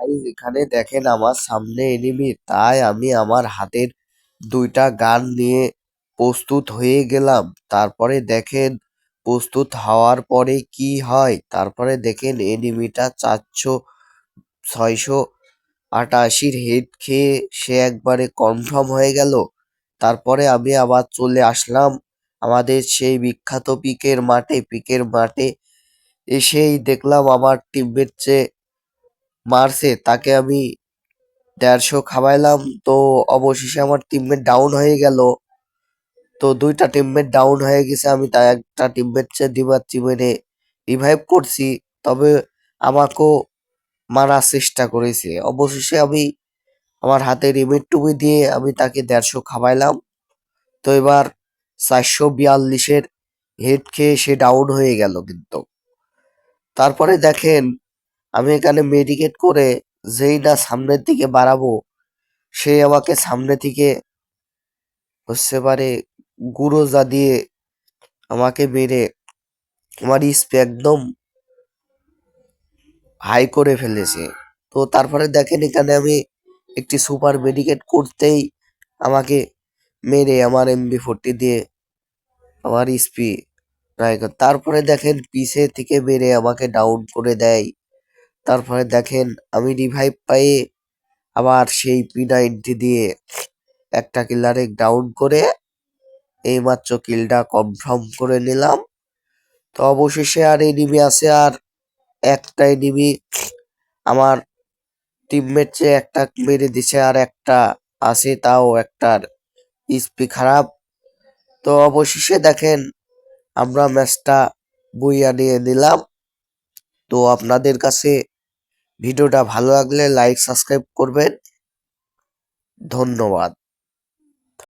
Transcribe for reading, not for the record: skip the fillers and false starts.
Guys এখানে দেখেন আমার সামনে এনিমি, তাই আমি আমার হাতের 2টা গান নিয়ে প্রস্তুত হয়ে গেলাম। তারপরে দেখেন প্রস্তুত হওয়ার পরে কি হয়, তারপরে দেখেন এনিমিটা 688 হেড খেয়ে সে একবারে কনফার্ম হয়ে গেল। তারপরে আমি আবার চলে আসলাম আমাদের সেই বিখ্যাত পিকের মাঠে এসেই দেখলাম আমার টিমমেট যে মারছে তাকে আমি 150 খাওয়াইলাম। তো অবশেষে আমার টিমমেট ডাউন হয়ে গেল। তো 2টা টিমমেট ডাউন হয়ে গেছে, আমি তাই একটা টিমমেট কে দিবাচ্ছি মেরে রিভাইভ করছি। তবে আমাকেও মারার চেষ্টা করেছে। অবশেষে আমি আমার হাতে রিমিট দিয়ে আমি তাকে 150 খাওয়াইলাম। তো এবার 442-এর হেড খেয়ে সে ডাউন হয়ে গেল কিন্তু। তারপরে দেখেন আমি এখানে মেডিকেট করে যেই না সামনের দিকে বাড়াবো, সে আমাকে সামনে থেকে হচ্ছে পারে গুরোজা দিয়ে আমাকে মেরে আমার স্পে একদম হাই করে ফেলেছে। তো তারপরে দেখেন এখানে আমি একটি সুপার মেডিকেট করতেই আমাকে মেরে আমার MB40 দিয়ে আমার স্পি তারপরে দেখেন পিছে থেকে মেরে আমাকে ডাউন করে দেয়। তারপরে দেখেন আমি রিভাইভ পাইয়ে আবার সেই P90 দিয়ে একটা কিলারে ডাউন করে এইমাত্র কিলটা কনফার্ম করে নিলাম। তো অবশেষে আর এনিমি আছে আর একটা এনিমি আমার টিমমেট যে একটা মেরে দিছে আর একটা আছে, তাও একটার স্পি খারাপ। তো অবশেষে দেখেন আমরা ম্যাচটা বইয়া নিয়ে নিলাম। তো আপনাদের কাছে ভিডিওটা ভালো লাগলে লাইক সাবস্ক্রাইব করবেন। ধন্যবাদ।